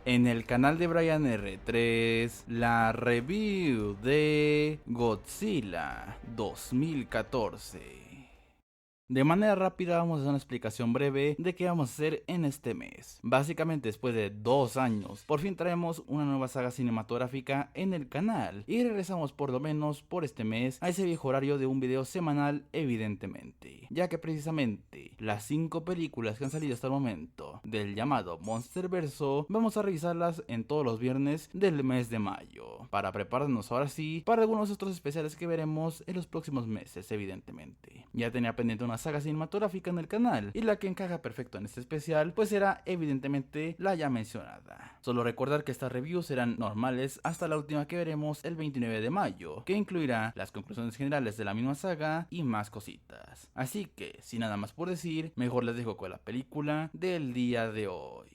En el canal de Brian R3, la review de Godzilla 2014. De manera rápida vamos a hacer una explicación breve de qué vamos a hacer en este mes. Básicamente después de 2 años, por fin traemos una nueva saga cinematográfica en el canal y regresamos por lo menos por este mes a ese viejo horario de un video semanal evidentemente, ya que precisamente las 5 películas que han salido hasta el momento del llamado Monsterverso vamos a revisarlas en todos los viernes del mes de mayo, para prepararnos ahora sí para algunos otros especiales que veremos en los próximos meses evidentemente. Ya tenía pendiente una saga cinematográfica en el canal y la que encaja perfecto en este especial pues será evidentemente la ya mencionada. Solo recordar que estas reviews serán normales hasta la última que veremos el 29 de mayo, que incluirá las conclusiones generales de la misma saga y más cositas. Así que sin nada más por decir, mejor les dejo con la película del día de hoy.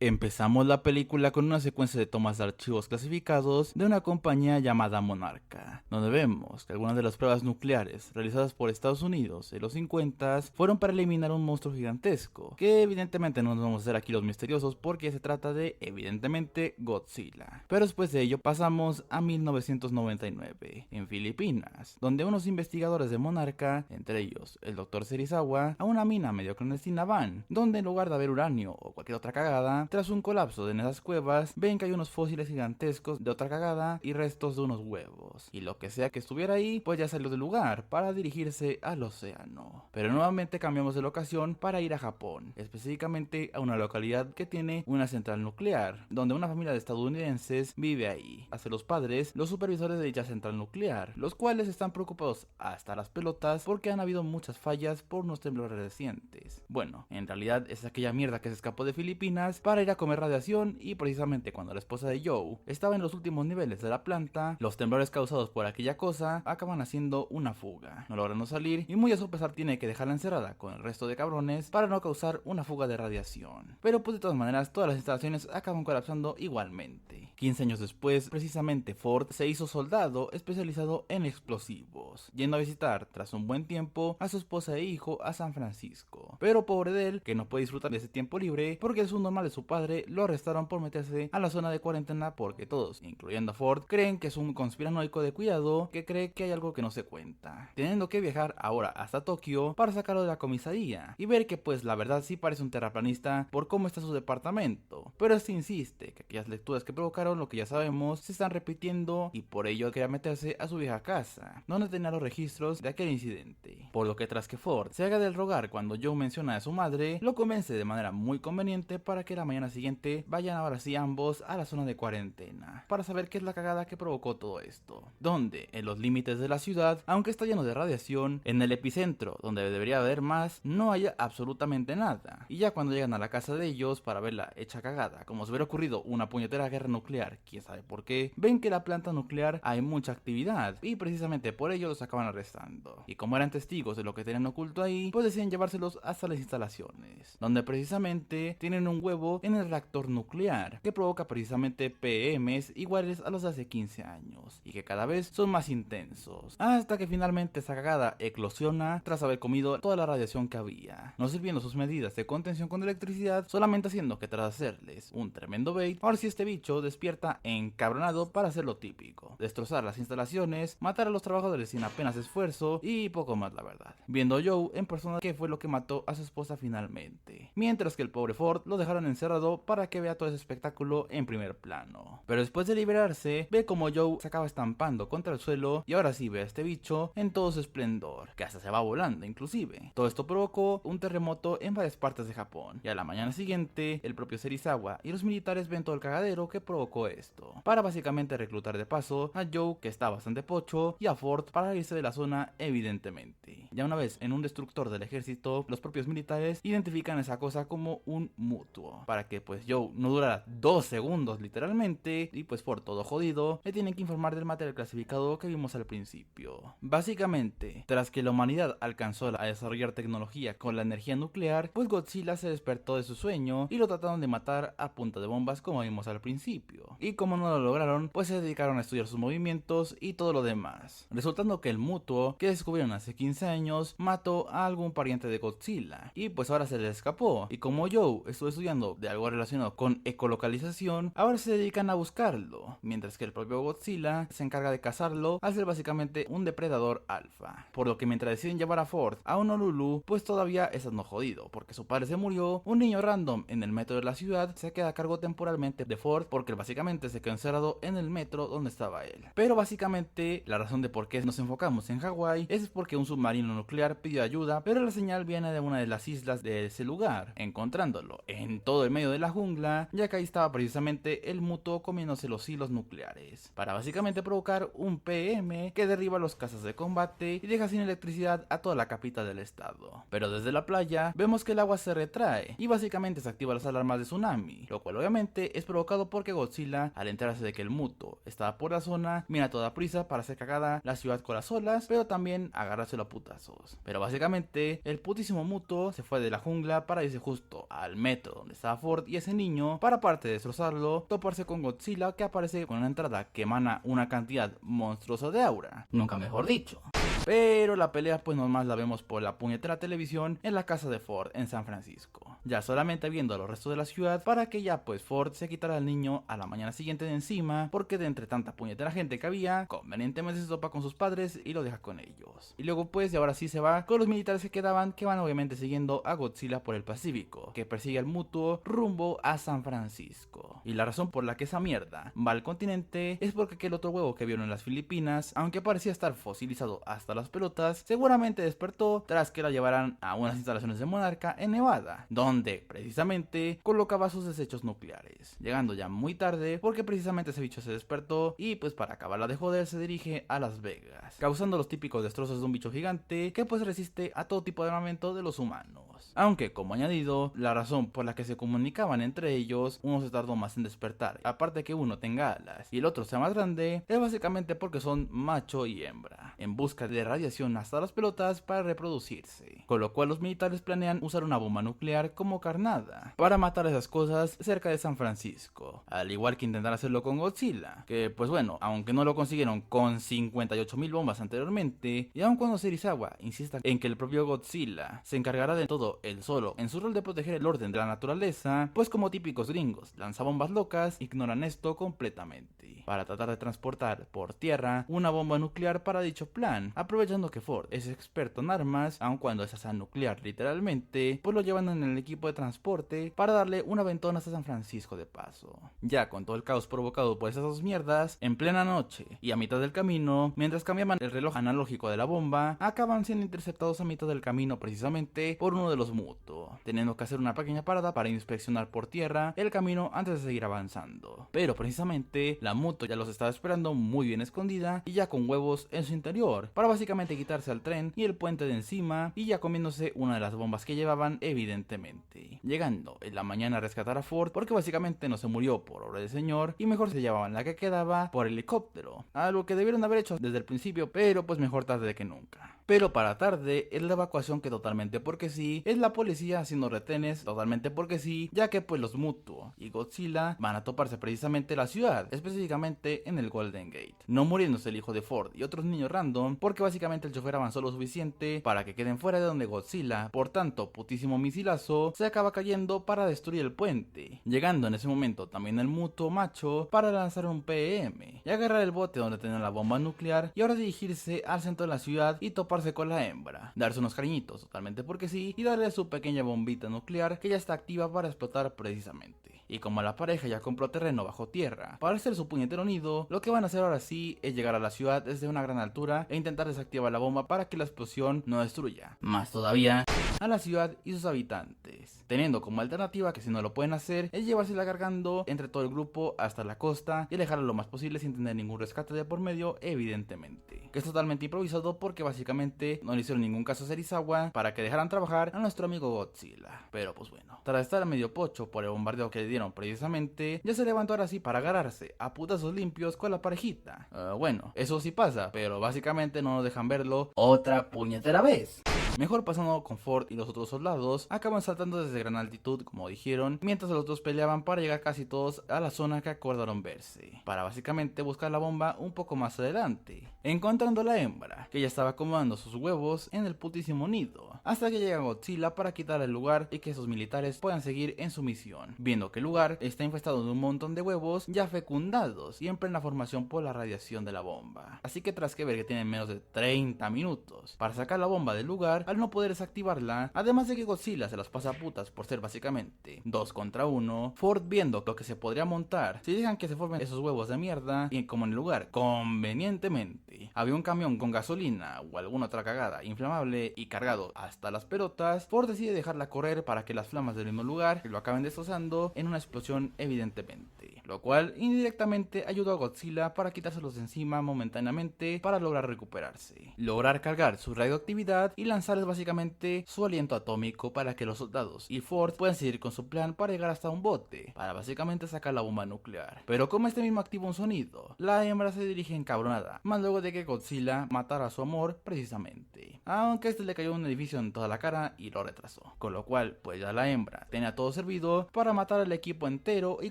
Empezamos la película con una secuencia de tomas de archivos clasificados de una compañía llamada Monarca, donde vemos que algunas de las pruebas nucleares realizadas por Estados Unidos en los 50 fueron para eliminar un monstruo gigantesco, que evidentemente no nos vamos a hacer aquí los misteriosos porque se trata de, evidentemente, Godzilla. Pero después de ello pasamos a 1999, en Filipinas, donde unos investigadores de Monarca, entre ellos el Dr. Serizawa, a una mina medio clandestina van, donde en lugar de haber uranio o cualquier otra cagada, tras un colapso en esas cuevas, ven que hay unos fósiles gigantescos de otra cagada y restos de unos huevos. Y lo que sea que estuviera ahí, pues ya salió del lugar para dirigirse al océano. Pero nuevamente cambiamos de locación para ir a Japón, específicamente a una localidad que tiene una central nuclear, donde una familia de estadounidenses vive ahí. Hace los padres, los supervisores de dicha central nuclear, los cuales están preocupados hasta las pelotas porque han habido muchas fallas por unos temblores recientes. Bueno, en realidad es aquella mierda que se escapó de Filipinas para ir a comer radiación y precisamente cuando la esposa de Joe estaba en los últimos niveles de la planta, los temblores causados por aquella cosa acaban haciendo una fuga, no logrando salir y muy a su pesar tiene que dejarla encerrada con el resto de cabrones para no causar una fuga de radiación. Pero pues de todas maneras todas las instalaciones acaban colapsando igualmente. 15 años después, precisamente Ford se hizo soldado especializado en explosivos, yendo a visitar tras un buen tiempo a su esposa e hijo a San Francisco. Pero pobre de él, que no puede disfrutar de ese tiempo libre porque el subnormal de su padre lo arrestaron por meterse a la zona de cuarentena porque todos, incluyendo a Ford, creen que es un conspiranoico de cuidado que cree que hay algo que no se cuenta, teniendo que viajar ahora hasta Tokio para sacarlo de la comisaría y ver que pues la verdad sí parece un terraplanista por cómo está su departamento, pero este insiste que aquellas lecturas que provocaron lo que ya sabemos se están repitiendo y por ello quería meterse a su vieja casa, donde tenía los registros de aquel incidente, por lo que tras que Ford se haga del rogar cuando Joe menciona a su madre, lo convence de manera muy conveniente para que la mañana siguiente vayan ahora sí ambos a la zona de cuarentena para saber qué es la cagada que provocó todo esto, donde en los límites de la ciudad, aunque está lleno de radiación, en el epicentro donde debería haber más, no haya absolutamente nada, y ya cuando llegan a la casa de ellos para verla hecha cagada, como si hubiera ocurrido una puñetera guerra nuclear, quién sabe por qué, ven que la planta nuclear hay mucha actividad y precisamente por ello los acaban arrestando, y como eran testigos de lo que tenían oculto ahí, pues deciden llevárselos hasta las instalaciones, donde precisamente tienen un huevo en el reactor nuclear, que provoca precisamente PMs iguales a los de hace 15 años, y que cada vez son más intensos, hasta que finalmente esa cagada eclosiona tras haber comido toda la radiación que había, no sirviendo sus medidas de contención con electricidad, solamente haciendo que tras hacerles un tremendo bait, ahora sí este bicho despierta encabronado para hacer lo típico, destrozar las instalaciones, matar a los trabajadores sin apenas esfuerzo y poco más la verdad, viendo Joe en persona que fue lo que mató a su esposa finalmente, mientras que el pobre Ford lo dejaron encerrado para que vea todo ese espectáculo en primer plano. Pero después de liberarse, ve como Joe se acaba estampando contra el suelo y ahora sí ve a este bicho en todo su esplendor, que hasta se va volando inclusive. Todo esto provocó un terremoto en varias partes de Japón, y a la mañana siguiente, el propio Serizawa y los militares ven todo el cagadero que provocó esto, para básicamente reclutar de paso a Joe, que está bastante pocho, y a Ford para irse de la zona evidentemente. Ya una vez en un destructor del ejército, los propios militares identifican esa cosa como un mutuo, para que pues Joe no durara 2 segundos literalmente, y pues Ford todo jodido, le tienen que informar del material clasificado que vimos al principio. Básicamente, tras que la humanidad alcanzó a desarrollar tecnología con la energía nuclear, pues Godzilla se despertó de su sueño y lo trataron de matar a punta de bombas como vimos al principio, y como no lo lograron, pues se dedicaron a estudiar sus movimientos y todo lo demás, resultando que el mutuo que descubrieron hace 15 años mató a algún pariente de Godzilla, y pues ahora se le escapó, y como Joe estuvo estudiando de algo relacionado con ecolocalización, ahora se dedican a buscarlo, mientras que el propio Godzilla se encarga de cazarlo al ser básicamente un depredador alfa. Por lo que mientras deciden llevar a Ford a Honolulu, pues todavía es no jodido, porque su padre se murió, un niño random en el metro de la ciudad se queda a cargo temporalmente de Ford porque básicamente se quedó encerrado en el metro donde estaba él. Pero básicamente la razón de por qué nos enfocamos en Hawái es porque un submarino nuclear pidió ayuda, pero la señal viene de una de las islas de ese lugar, encontrándolo en todo el medio de la jungla, ya que ahí estaba precisamente el Muto comiéndose los hilos nucleares, para básicamente provocar un PM que derriba los cazas de combate y deja sin electricidad a toda la capital del estado. Pero desde la playa vemos que el agua se retrae y básicamente se activan las alarmas de tsunami, lo cual obviamente es provocado porque Godzilla, al enterarse de que el Muto estaba por la zona, mira a toda prisa para hacer cagada la ciudad con las olas, pero también agarrárselo a putazos. Pero básicamente el putísimo Muto se fue de la jungla para irse justo al metro donde estaba Ford y ese niño, para aparte de destrozarlo, toparse con Godzilla, que aparece con una entrada que emana una cantidad monstruosa de aura, nunca mejor dicho. Pero la pelea pues nomás la vemos por la puñetera televisión en la casa de Ford en San Francisco, ya solamente viendo a los restos de la ciudad, para que ya pues Ford se quitara al niño a la mañana siguiente de encima, porque de entre tanta puñetera gente que había, convenientemente se topa con sus padres y lo deja con ellos. Y luego pues, y ahora sí se va con los militares que quedaban, que van obviamente siguiendo a Godzilla por el Pacífico, que persigue al Muto rumbo a San Francisco. Y la razón por la que esa mierda va al continente es porque aquel otro huevo que vieron en las Filipinas, aunque parecía estar fosilizado hasta las pelotas, seguramente despertó tras que la llevaran a unas instalaciones de Monarca en Nevada, donde precisamente colocaba sus desechos nucleares, llegando ya muy tarde porque precisamente ese bicho se despertó y pues para acabarla de joder se dirige a Las Vegas, causando los típicos destrozos de un bicho gigante que pues resiste a todo tipo de armamento de los humanos. Aunque, como añadido, la razón por la que se comunicaban entre ellos, uno se tardó más en despertar, aparte que uno tenga alas y el otro sea más grande, es básicamente porque son macho y hembra, en busca de radiación hasta las pelotas para reproducirse, con lo cual los militares planean usar una bomba nuclear como carnada para matar a esas cosas cerca de San Francisco, al igual que intentar hacerlo con Godzilla, que pues bueno, aunque no lo consiguieron con 58.000 bombas anteriormente, y aun cuando Serizawa insista en que el propio Godzilla se encargará de todo él solo en su rol de proteger el orden de la naturaleza, pues como típicos gringos lanzabombas locas, ignoran esto completamente, para tratar de transportar por tierra una bomba nuclear para dicho plan, aprovechando que Ford es experto en armas, aun cuando es asa nuclear literalmente, pues lo llevan en el equipo de transporte para darle una ventona hasta San Francisco de paso. Ya con todo el caos provocado por esas dos mierdas, en plena noche y a mitad del camino, mientras cambiaban el reloj analógico de la bomba, acaban siendo interceptados a mitad del camino precisamente por uno de los Muto, teniendo que hacer una pequeña parada para inspeccionar por tierra el camino antes de seguir avanzando. Pero precisamente la Muto ya los estaba esperando muy bien escondida y ya con huevos en su interior, para básicamente quitarse al tren y el puente de encima y ya comiéndose una de las bombas que llevaban evidentemente, llegando en la mañana a rescatar a Ford porque básicamente no se murió por obra del señor y mejor se llevaban la que quedaba por helicóptero, algo que debieron haber hecho desde el principio, pero pues mejor tarde que nunca. Pero para tarde es la evacuación que totalmente porque sí, es la policía haciendo retenes totalmente porque sí, ya que pues los Muto y Godzilla van a toparse precisamente la ciudad, específicamente en el Golden Gate, no muriéndose el hijo de Ford y otros niños random porque básicamente el chofer avanzó lo suficiente para que queden fuera de donde Godzilla, por tanto putísimo misilazo, se acaba cayendo para destruir el puente, llegando en ese momento también el Muto macho para lanzar un PM y agarrar el bote donde tenía la bomba nuclear y ahora dirigirse al centro de la ciudad y toparse con la hembra, darse unos cariñitos totalmente porque sí y darle su pequeña bombita nuclear que ya está activa para explotar precisamente. Y como la pareja ya compró terreno bajo tierra para hacer su puñetero nido, lo que van a hacer ahora sí es llegar a la ciudad desde una gran altura e intentar desactivar la bomba para que la explosión no destruya más todavía a la ciudad y sus habitantes, teniendo como alternativa que si no lo pueden hacer es llevársela cargando entre todo el grupo hasta la costa y alejarla lo más posible sin tener ningún rescate de por medio, evidentemente, que es totalmente improvisado porque básicamente no le hicieron ningún caso a Serizawa para que dejaran trabajar a nuestro amigo Godzilla. Pero pues bueno, tras estar medio pocho por el bombardeo que le dieron precisamente, ya se levantó ahora sí para agarrarse a putazos limpios con la parejita. Bueno, eso sí pasa, pero básicamente no nos dejan verlo otra puñetera vez. Mejor pasando con Ford y los otros soldados, acaban saltando desde gran altitud, como dijeron, mientras los otros peleaban para llegar casi todos a la zona que acordaron verse, para básicamente buscar la bomba un poco más adelante, encontrando a la hembra, que ya estaba acomodando sus huevos en el putísimo nido, hasta que llega Godzilla para quitar el lugar y que sus militares puedan seguir en su misión, viendo que el lugar está infestado de un montón de huevos ya fecundados y en plena formación por la radiación de la bomba. Así que tras que ver que tienen menos de 30 minutos para sacar la bomba del lugar, al no poder desactivarla, además de que Godzilla se las pasa a putas por ser básicamente 2 contra 1, Ford, viendo lo que se podría montar si dejan que se formen esos huevos de mierda, y como en el lugar convenientemente había un camión con gasolina o alguna otra cagada inflamable y cargado hasta las pelotas, Ford decide dejarla correr para que las flamas del mismo lugar lo acaben destrozando en una explosión evidentemente, lo cual indirectamente ayudó a Godzilla para quitárselos de encima momentáneamente para lograr recuperarse, lograr cargar su radioactividad y lanzarles básicamente su aliento atómico para que los soldados y Ford puedan seguir con su plan para llegar hasta un bote para básicamente sacar la bomba nuclear. Pero como este mismo activa un sonido, la hembra se dirige encabronada, más luego de que Godzilla matara a su amor precisamente, aunque este le cayó un edificio en toda la cara y lo retrasó, con lo cual pues ya la hembra tenía todo servido para matar al equipo entero y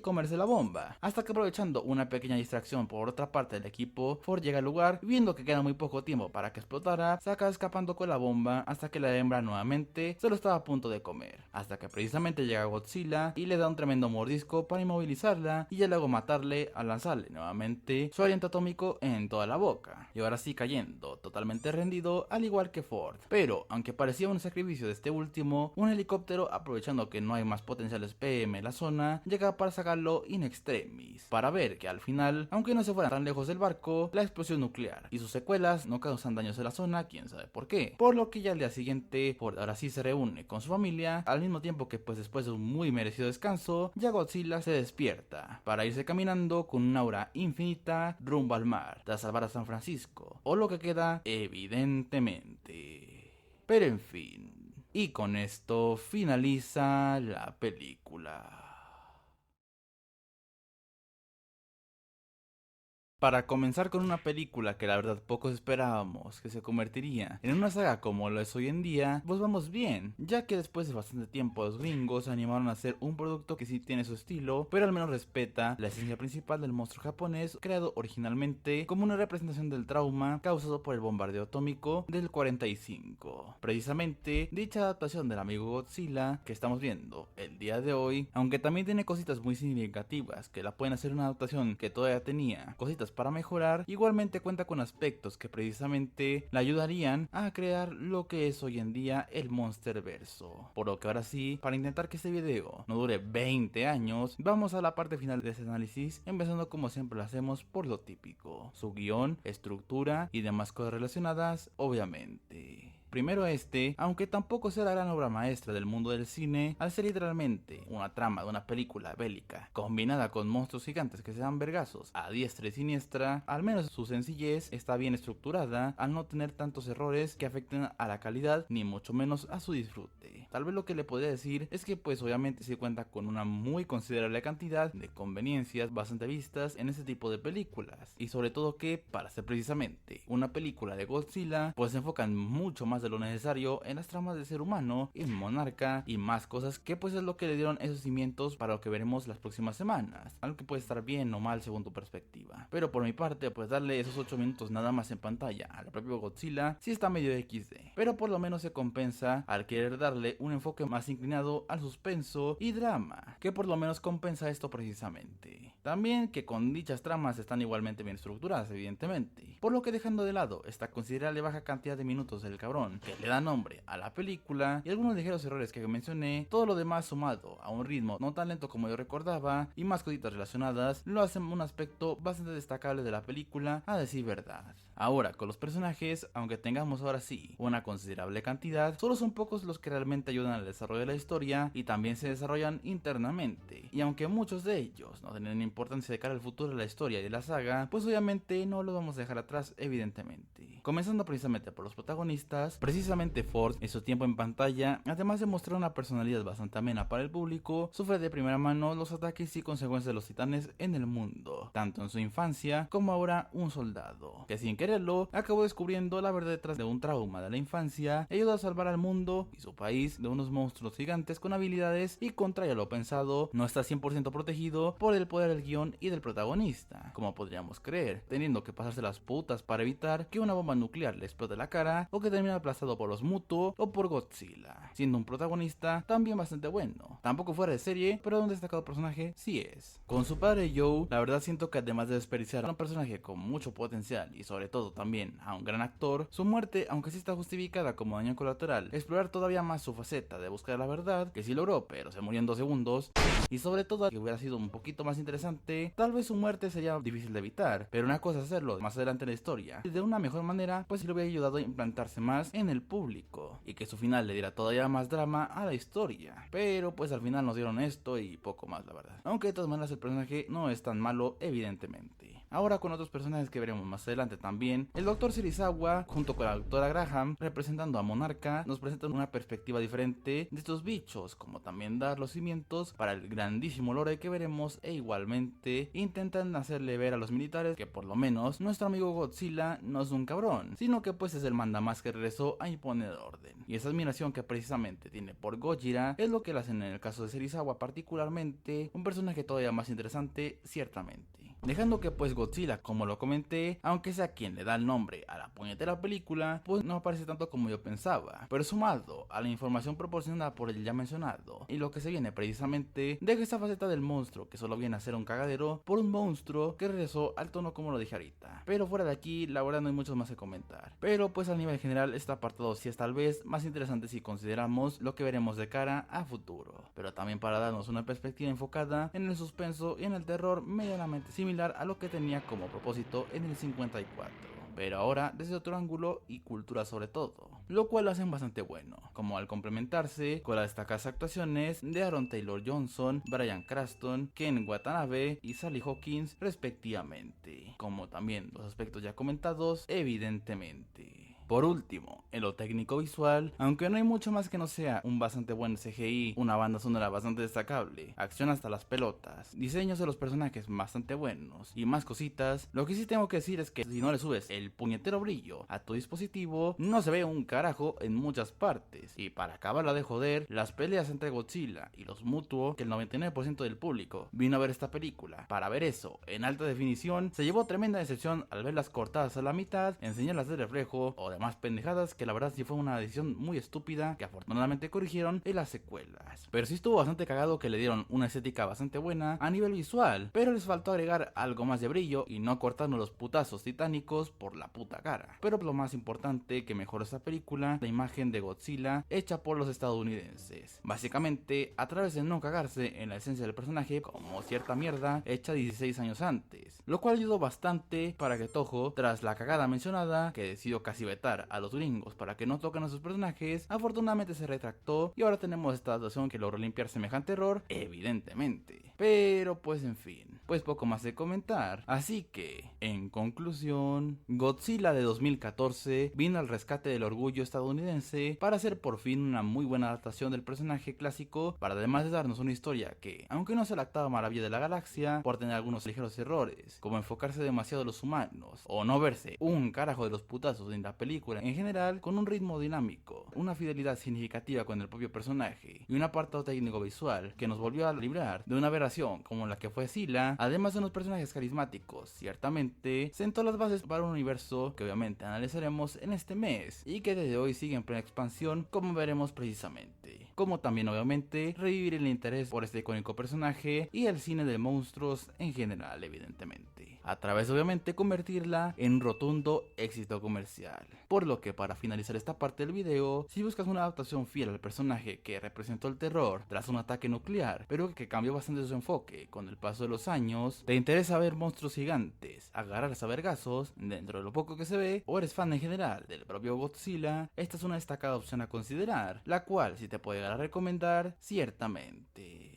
comerse la bomba, hasta que aprovechando una pequeña distracción por otra parte del equipo, Ford llega al lugar, viendo que queda muy poco tiempo para que explotara, se acaba escapando con la bomba hasta que la hembra nuevamente se lo estaba a punto de comer, hasta que precisamente llega Godzilla y le da un tremendo mordisco para inmovilizarla y ya luego matarle al lanzarle nuevamente su aliento atómico en toda la boca, y ahora sí cayendo totalmente rendido al igual que Ford. Pero aunque parecía un sacrificio de este último, un helicóptero, aprovechando que no hay más potenciales PM en la zona, llega para sacarlo in extremis, para ver que al final, aunque no se fueran tan lejos del barco, la explosión nuclear y sus secuelas no causan daños en la zona, quién sabe por qué, por lo que ya al día siguiente Ford ahora sí se reúne con su familia, al mismo tiempo que pues después de un muy merecido descanso, ya Godzilla se despierta para irse caminando con una aura infinita rumbo al mar, tras salvar a San Francisco, o lo que queda evidentemente. Pero en fin, y con esto finaliza la película. Para comenzar con una película que la verdad pocos esperábamos que se convertiría en una saga como lo es hoy en día, pues vamos bien, ya que después de bastante tiempo los gringos se animaron a hacer un producto que sí tiene su estilo, pero al menos respeta la esencia principal del monstruo japonés, creado originalmente como una representación del trauma causado por el bombardeo atómico del 45. Precisamente, dicha adaptación del amigo Godzilla que estamos viendo el día de hoy, aunque también tiene cositas muy significativas que la pueden hacer una adaptación que todavía tenía cositas para mejorar, igualmente cuenta con aspectos que precisamente le ayudarían a crear lo que es hoy en día el Monsterverso. Por lo que ahora sí, para intentar que este video no dure 20 años, vamos a la parte final de este análisis, empezando como siempre lo hacemos por lo típico, su guión, estructura y demás cosas relacionadas, obviamente. Primero aunque tampoco sea la gran obra maestra del mundo del cine, al ser literalmente una trama de una película bélica combinada con monstruos gigantes que se dan vergazos a diestra y siniestra, al menos su sencillez está bien estructurada al no tener tantos errores que afecten a la calidad ni mucho menos a su disfrute. Tal vez lo que le podría decir es que pues obviamente se cuenta con una muy considerable cantidad de conveniencias bastante vistas en este tipo de películas, y sobre todo que para ser precisamente una película de Godzilla pues se enfocan mucho más de lo necesario en las tramas del ser humano, en Monarca y más cosas que pues es lo que le dieron esos cimientos para lo que veremos las próximas semanas, algo que puede estar bien o mal según tu perspectiva. Pero por mi parte pues darle esos 8 minutos nada más en pantalla al propio Godzilla sí está medio XD, pero por lo menos se compensa al querer darle un enfoque más inclinado al suspenso y drama, que por lo menos compensa esto precisamente. También que con dichas tramas están igualmente bien estructuradas evidentemente, por lo que dejando de lado esta considerable baja cantidad de minutos del cabrón que le da nombre a la película y algunos ligeros errores que mencioné, todo lo demás sumado a un ritmo no tan lento como yo recordaba y más cositas relacionadas lo hacen un aspecto bastante destacable de la película, a decir verdad. Ahora, con los personajes, aunque tengamos ahora sí una considerable cantidad, solo son pocos los que realmente ayudan al desarrollo de la historia y también se desarrollan internamente, y aunque muchos de ellos no tienen importancia de cara al futuro de la historia y de la saga, pues obviamente no lo vamos a dejar atrás evidentemente. Comenzando precisamente por los protagonistas, precisamente Ford en su tiempo en pantalla, además de mostrar una personalidad bastante amena para el público, sufre de primera mano los ataques y consecuencias de los titanes en el mundo, tanto en su infancia como ahora un soldado, que sin quererlo acabó descubriendo la verdad detrás de un trauma de la infancia y ayudó a salvar al mundo y su país de unos monstruos gigantes con habilidades y, contrario a lo pensado, no está 100% protegido por el poder del guión y del protagonista, como podríamos creer, teniendo que pasarse las putas para evitar que una bomba nuclear le explote la cara o que termine aplastado por los Muto o por Godzilla, siendo un protagonista también bastante bueno. Tampoco fuera de serie, pero un destacado personaje sí es. Con su padre Joe, la verdad siento que además de desperdiciar a un personaje con mucho potencial y sobre todo también a un gran actor, su muerte, aunque sí está justificada como daño colateral, explorar todavía más su faceta de buscar la verdad, que sí logró, pero se murió en 2 segundos, y sobre todo que hubiera sido un poquito más interesante, tal vez su muerte sería difícil de evitar, pero una cosa es hacerlo más adelante en la historia, y de una mejor manera, pues sí le hubiera ayudado a implantarse más en el público, y que su final le diera todavía más drama a la historia, pero pues al final nos dieron esto y poco más, la verdad. Aunque de todas maneras el personaje no es tan malo, evidentemente. Ahora con otros personajes que veremos más adelante también, el Dr. Serizawa, junto con la Dra. Graham, representando a Monarca, nos presentan una perspectiva diferente de estos bichos, como también dar los cimientos para el grandísimo lore que veremos, e igualmente intentan hacerle ver a los militares que por lo menos nuestro amigo Godzilla no es un cabrón, sino que pues es el mandamás que regresó a imponer orden. Y esa admiración que precisamente tiene por Gojira es lo que le hacen en el caso de Serizawa particularmente un personaje todavía más interesante, ciertamente. Dejando que pues Godzilla, como lo comenté, aunque sea quien le da el nombre a la puñetera película, pues no aparece tanto como yo pensaba, pero sumado a la información proporcionada por el ya mencionado y lo que se viene precisamente, deja esa faceta del monstruo que solo viene a ser un cagadero por un monstruo que regresó al tono como lo dije ahorita. Pero fuera de aquí, la verdad no hay mucho más que comentar, pero pues a nivel general este apartado sí es tal vez más interesante si consideramos lo que veremos de cara a futuro, pero también para darnos una perspectiva enfocada en el suspenso y en el terror medianamente similar a lo que tenía como propósito en el 54, pero ahora desde otro ángulo y cultura sobre todo, lo cual lo hacen bastante bueno, como al complementarse con las destacadas actuaciones de Aaron Taylor Johnson, Bryan Cranston, Ken Watanabe y Sally Hawkins respectivamente, como también los aspectos ya comentados evidentemente. Por último, en lo técnico visual, aunque no hay mucho más que no sea un bastante buen CGI, una banda sonora bastante destacable, acción hasta las pelotas, diseños de los personajes bastante buenos y más cositas, lo que sí tengo que decir es que si no le subes el puñetero brillo a tu dispositivo, no se ve un carajo en muchas partes. Y para acabarla de joder, las peleas entre Godzilla y los Mutuo, que el 99% del público vino a ver esta película para ver eso en alta definición, se llevó tremenda decepción al verlas cortadas a la mitad, enseñarlas de reflejo o de más pendejadas, que la verdad sí fue una decisión muy estúpida que afortunadamente corrigieron en las secuelas. Pero sí estuvo bastante cagado que le dieron una estética bastante buena a nivel visual, pero les faltó agregar algo más de brillo y no cortarnos los putazos titánicos por la puta cara. Pero lo más importante que mejoró esta película, la imagen de Godzilla hecha por los estadounidenses, básicamente a través de no cagarse en la esencia del personaje como cierta mierda hecha 16 años antes, lo cual ayudó bastante para que Toho, tras la cagada mencionada que decidió casi vetar a los gringos para que no toquen a sus personajes, afortunadamente se retractó y ahora tenemos esta adaptación que logró limpiar semejante error, evidentemente. Pero pues en fin, pues poco más de comentar. Así que, en conclusión, Godzilla de 2014 vino al rescate del orgullo estadounidense para hacer por fin una muy buena adaptación del personaje clásico, para además de darnos una historia que, aunque no sea la octava maravilla de la galaxia, por tener algunos ligeros errores, como enfocarse demasiado en los humanos, o no verse un carajo de los putazos en la película en general, con un ritmo dinámico, una fidelidad significativa con el propio personaje y un apartado técnico visual que nos volvió a librar de una aberración como la que fue Sila, además de unos personajes carismáticos, ciertamente sentó las bases para un universo que obviamente analizaremos en este mes y que desde hoy sigue en plena expansión, como veremos precisamente, como también obviamente revivir el interés por este icónico personaje y el cine de monstruos en general, evidentemente, a través de obviamente convertirla en rotundo éxito comercial. Por lo que para finalizar esta parte del video, si buscas una adaptación fiel al personaje que representó el terror tras un ataque nuclear, pero que cambió bastante su enfoque con el paso de los años, te interesa ver monstruos gigantes, agarrarse a vergazos dentro de lo poco que se ve, o eres fan en general del propio Godzilla, esta es una destacada opción a considerar, la cual sí te puede llegar a recomendar ciertamente.